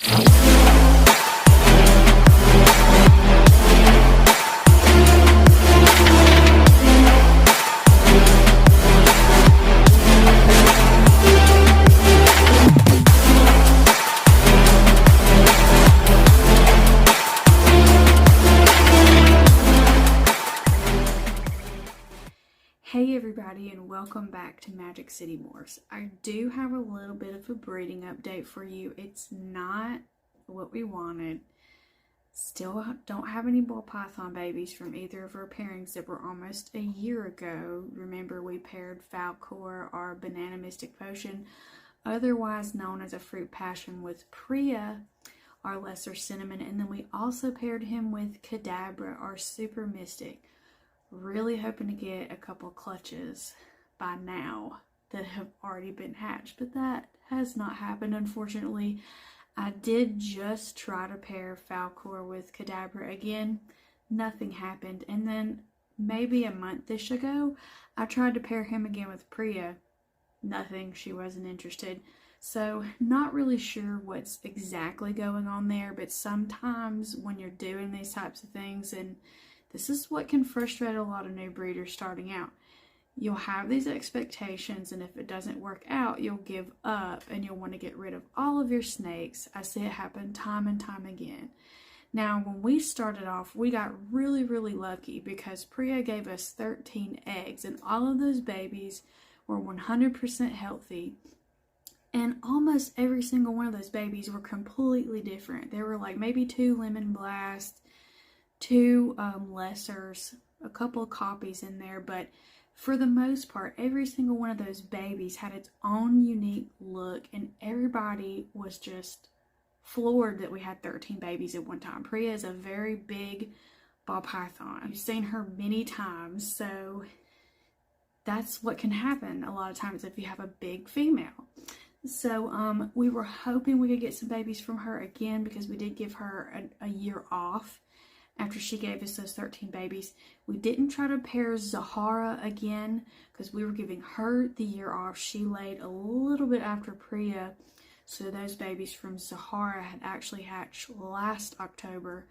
Hey everybody, and welcome back to Magic City Morphs. I do have a little bit of a breeding update for you. It's not what we wanted. Still don't have any ball python babies from either of our pairings that were almost a year ago. Remember, we paired Falcor, our banana mystic potion, otherwise known as a fruit passion, with Priya, our lesser cinnamon, and then we also paired him with Kadabra, our super mystic. Really hoping to get a couple clutches by now that have already been hatched, but that has not happened, unfortunately. I did just try to pair Falcor with Kadabra again. Nothing happened. And then maybe a month-ish ago, I tried to pair him again with Priya. Nothing. She wasn't interested. So not really sure what's exactly going on there, but sometimes when you're doing these types of things, and this is what can frustrate a lot of new breeders starting out. You'll have these expectations, and if it doesn't work out, you'll give up and you'll want to get rid of all of your snakes. I see it happen time and time again. Now, when we started off, we got really lucky because Priya gave us 13 eggs, and all of those babies were 100% healthy. And almost every single one of those babies were completely different. There were like maybe 2 Lemon Blast, 2 lessers, a couple of copies in there, but for the most part, every single one of those babies had its own unique look, and everybody was just floored that we had 13 babies at one time. Priya is a very big ball python. You've seen her many times, so that's what can happen a lot of times if you have a big female. So we were hoping we could get some babies from her again, because we did give her a year off after she gave us those 13 babies. We didn't try to pair Zahara again because we were giving her the year off. She laid a little bit after Priya, so those babies from Zahara had actually hatched last October,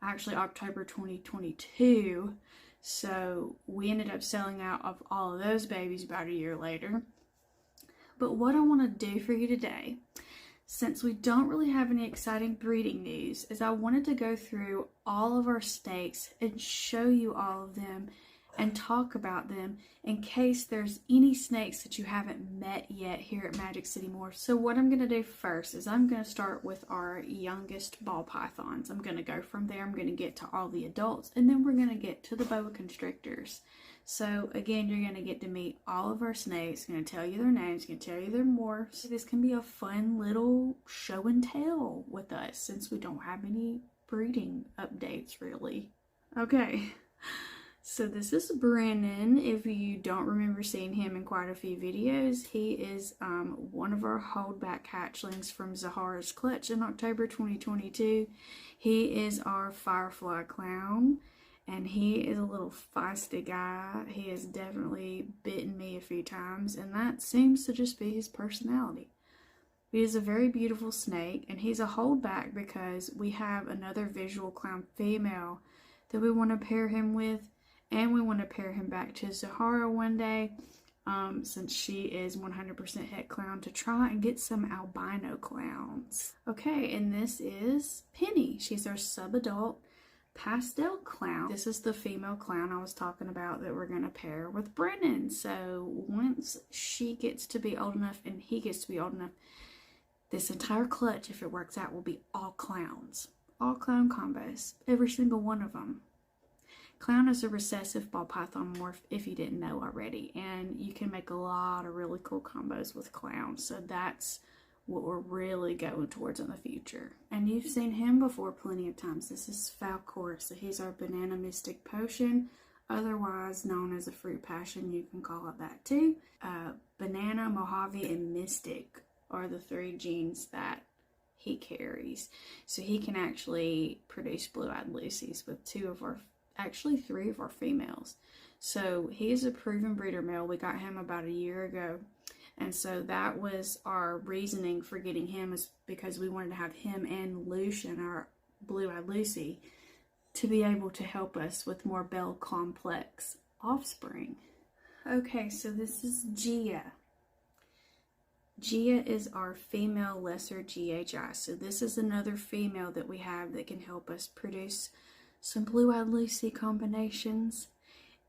actually October 2022. So we ended up selling out of all of those babies about a year later. But what I want to do for you today, since we don't really have any exciting breeding news, is I wanted to go through all of our snakes and show you all of them and talk about them in case there's any snakes that you haven't met yet here at Magic City Morphs. So what I'm going to do first is I'm going to start with our youngest ball pythons. I'm going to go from there. I'm going to get to all the adults, and then we're going to get to the boa constrictors. So again, you're going to get to meet all of our snakes. I'm going to tell you their names, I'm going to tell you their morphs. This can be a fun little show and tell with us since we don't have any breeding updates really. Okay, so this is Brennan. If you don't remember seeing him in quite a few videos, he is one of our holdback hatchlings from Zahara's clutch in October 2022. He is our Firefly clown. And he is a little feisty guy. He has definitely bitten me a few times, and that seems to just be his personality. He is a very beautiful snake, and he's a holdback because we have another visual clown female that we want to pair him with, and we want to pair him back to Zahara one day, since she is 100% het clown, to try and get some albino clowns. Okay, and this is Penny. She's our sub-adult pastel clown. This is the female clown I was talking about that we're going to pair with Brennan. So once she gets to be old enough and he gets to be old enough, this entire clutch, if it works out, will be all clowns. All clown combos. Every single one of them. Clown is a recessive ball python morph, if you didn't know already. And you can make a lot of really cool combos with clowns. So that's what we're really going towards in the future. And you've seen him before plenty of times. This is Falcor, so he's our banana mystic potion, otherwise known as a fruit passion. You can call it that too. Banana, Mojave, and Mystic are the 3 genes that he carries. So he can actually produce blue-eyed Lucies with 3 of our females. So he is a proven breeder male. We got him about a year ago. And so that was our reasoning for getting him, is because we wanted to have him and Lucian, our blue-eyed Lucy, to be able to help us with more Bell complex offspring. Okay, so this is Gia. Gia is our female lesser GHI. So this is another female that we have that can help us produce some blue-eyed Lucy combinations.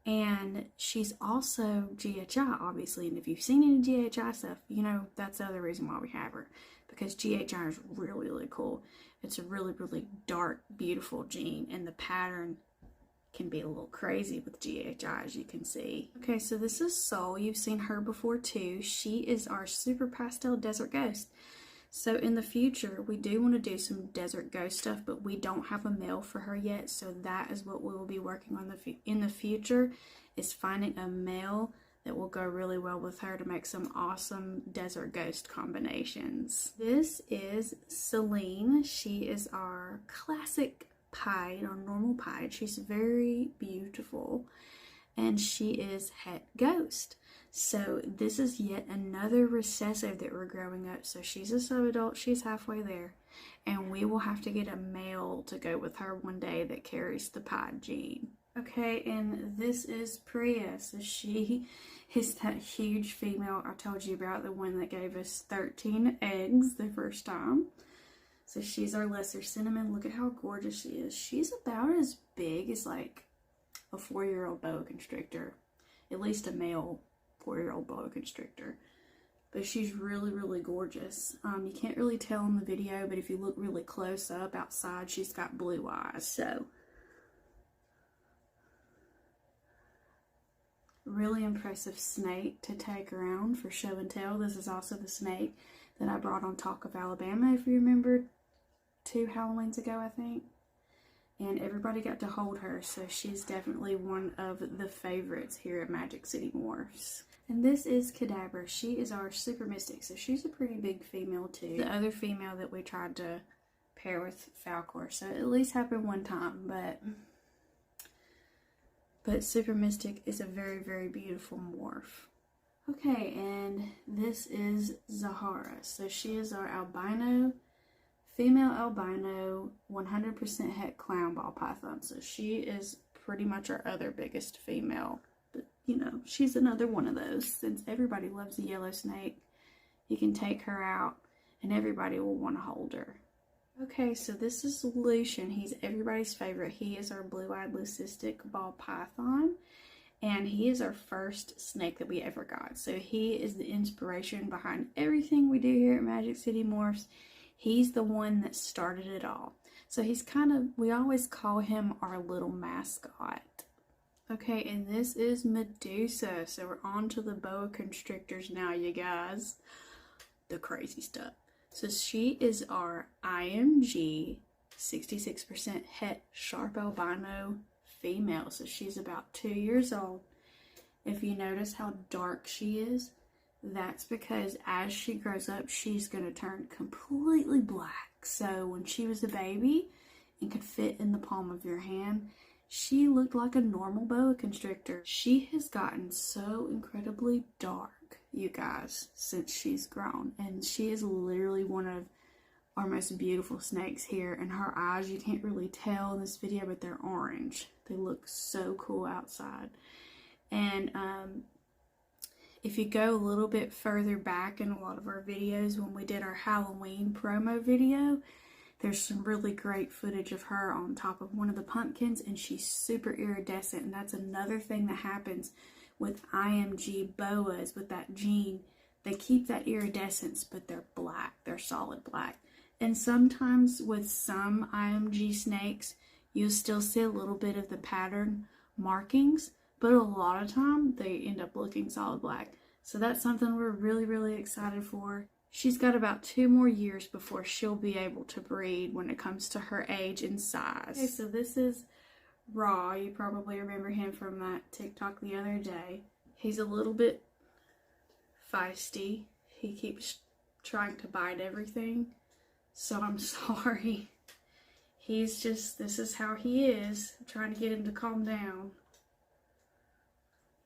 And she's also GHI, obviously. And if you've seen any GHI stuff, you know that's the other reason why we have her. Because GHI is really, really cool. It's a really, really dark, beautiful gene. And the pattern can be a little crazy with GHI, as you can see. Okay, so this is Soul. You've seen her before too. She is our super pastel desert ghost. So in the future, we do want to do some desert ghost stuff, but we don't have a male for her yet. So that is what we will be working on in the future, is finding a male that will go really well with her to make some awesome desert ghost combinations. This is Celine. She is our classic pied, our normal pied. She's very beautiful, and she is het ghost. So this is yet another recessive that we're growing up. So she's a subadult, she's halfway there, and we will have to get a male to go with her one day that carries the pied gene. Okay, and this is Priya. So she is that huge female I told you about, the one that gave us 13 eggs the first time. So she's our lesser cinnamon. Look at how gorgeous she is. She's about as big as like a 4-year-old boa constrictor. At least a male 4-year-old boa constrictor. But she's really, really gorgeous. You can't really tell in the video, but if you look really close up outside, she's got blue eyes. So really impressive snake to take around for show and tell. This is also the snake that I brought on Talk of Alabama, if you remember, 2 Halloweens ago, I think. And everybody got to hold her, so she's definitely one of the favorites here at Magic City Morphs. And this is Cadabra. She is our super mystic, so she's a pretty big female too. The other female that we tried to pair with Falcor, so it at least happened one time, but super mystic is a very, very beautiful morph. Okay, and this is Zahara. So she is our albino, female albino, 100% het clown ball python. So she is pretty much our other biggest female. But, you know, she's another one of those. Since everybody loves a yellow snake, you can take her out and everybody will want to hold her. Okay, so this is Lucian. He's everybody's favorite. He is our blue-eyed leucistic ball python. And he is our first snake that we ever got. So he is the inspiration behind everything we do here at Magic City Morphs. He's the one that started it all. So he's kind of, we always call him our little mascot. Okay, and this is Medusa. So we're on to the boa constrictors now, you guys. The crazy stuff. So she is our IMG 66% het sharp albino female. So she's about 2 years old. If you notice how dark she is, that's because as she grows up, she's going to turn completely black. So when she was a baby and could fit in the palm of your hand, she looked like a normal boa constrictor. She has gotten so incredibly dark, you guys, since she's grown. And she is literally one of our most beautiful snakes here. And her eyes, you can't really tell in this video, but they're orange. They look so cool outside. And if you go a little bit further back in a lot of our videos, when we did our Halloween promo video, there's some really great footage of her on top of one of the pumpkins, and she's super iridescent. And that's another thing that happens with IMG boas, with that gene. They keep that iridescence, but they're black. They're solid black. And sometimes with some IMG snakes, you'll still see a little bit of the pattern markings, but a lot of time they end up looking solid black. So that's something we're really, really excited for. She's got about 2 more years before she'll be able to breed when it comes to her age and size. Okay, so this is Raw. You probably remember him from that TikTok the other day. He's a little bit feisty. He keeps trying to bite everything. So I'm sorry. He's just, this is how he is. I'm trying to get him to calm down.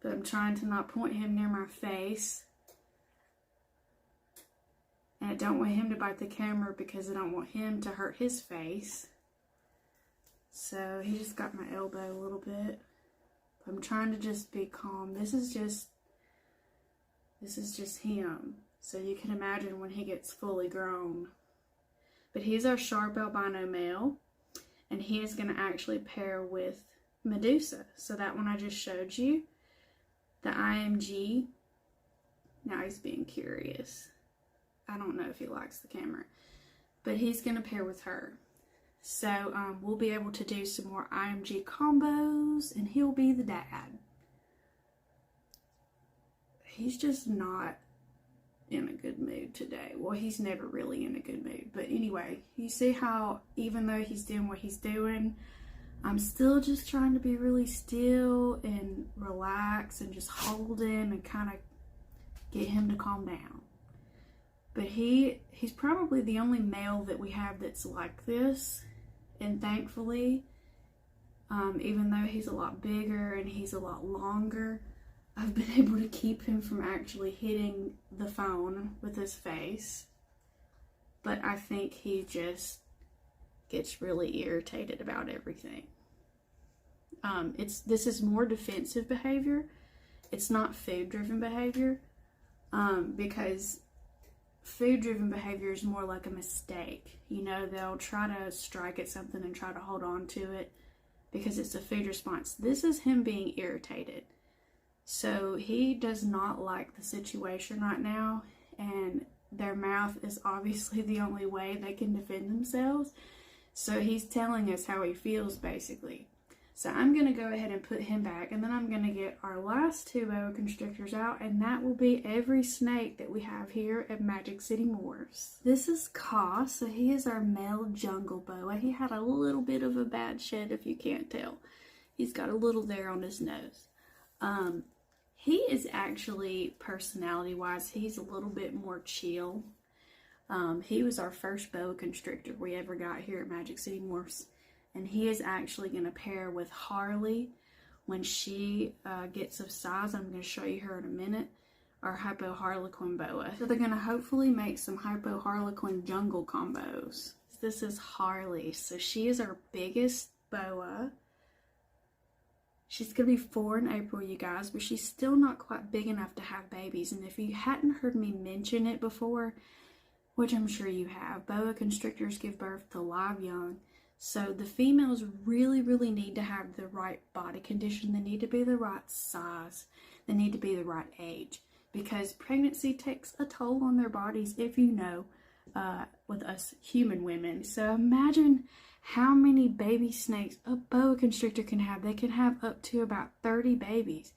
But I'm trying to not point him near my face. And I don't want him to bite the camera because I don't want him to hurt his face. So he just got my elbow a little bit. I'm trying to just be calm. This is just him. So you can imagine when he gets fully grown. But he's our sharp albino male. And he is going to actually pair with Medusa. So that one I just showed you. The IMG. Now he's being curious. I don't know if he likes the camera. But he's going to pair with her. So we'll be able to do some more IMG combos. And he'll be the dad. He's just not in a good mood today. Well, he's never really in a good mood. But anyway, you see how even though he's doing what he's doing, I'm still just trying to be really still and relax and just hold him and kind of get him to calm down. But he's probably the only male that we have that's like this. And thankfully, even though he's a lot bigger and he's a lot longer, I've been able to keep him from actually hitting the phone with his face. But I think he just gets really irritated about everything. This is more defensive behavior. It's not food-driven behavior. Because food-driven behavior is more like a mistake. You know, they'll try to strike at something and try to hold on to it because it's a food response. This is him being irritated. So he does not like the situation right now, and their mouth is obviously the only way they can defend themselves. So he's telling us how he feels, basically. So I'm going to go ahead and put him back, and then I'm going to get our last two boa constrictors out, and that will be every snake that we have here at Magic City Morphs. This is Ka, so he is our male jungle boa. He had a little bit of a bad shed, if you can't tell. He's got a little there on his nose. He is actually, personality-wise, he's a little bit more chill. He was our first boa constrictor we ever got here at Magic City Morphs. And he is actually going to pair with Harley when she gets of size. I'm going to show you her in a minute. Our hypoharlequin boa. So they're going to hopefully make some hypoharlequin jungle combos. This is Harley. So she is our biggest boa. She's going to be 4 in April, you guys, but she's still not quite big enough to have babies. And if you hadn't heard me mention it before, which I'm sure you have, boa constrictors give birth to live young. So the females really, really need to have the right body condition. They need to be the right size. They need to be the right age. Because pregnancy takes a toll on their bodies, if you know, with us human women. So imagine how many baby snakes a boa constrictor can have. They can have up to about 30 babies,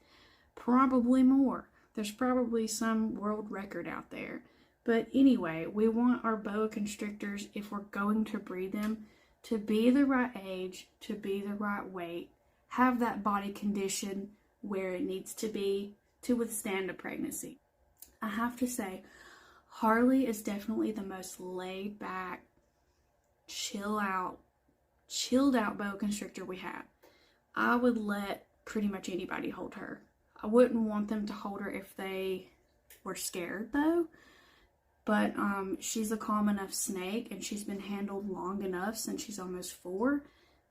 probably more. There's probably some world record out there. But anyway, we want our boa constrictors, if we're going to breed them, to be the right age, to be the right weight, have that body condition where it needs to be to withstand a pregnancy. I have to say, Harley is definitely the most laid back, chilled out boa constrictor we have. I would let pretty much anybody hold her. I wouldn't want them to hold her if they were scared though. But she's a calm enough snake, and she's been handled long enough since she's almost 4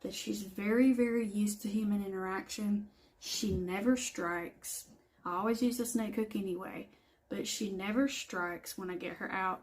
that she's very, very used to human interaction. She never strikes. I always use a snake hook anyway, but she never strikes when I get her out.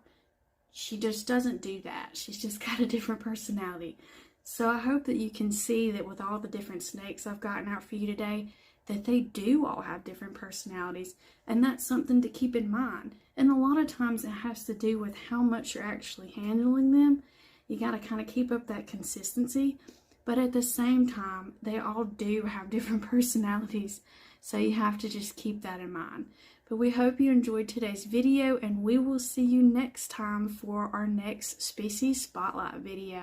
She just doesn't do that. She's just got a different personality. So I hope that you can see that with all the different snakes I've gotten out for you today, that they do all have different personalities, and that's something to keep in mind. And a lot of times it has to do with how much you're actually handling them. You got to kind of keep up that consistency, but at the same time, they all do have different personalities, so you have to just keep that in mind. But we hope you enjoyed today's video, and we will see you next time for our next species spotlight video.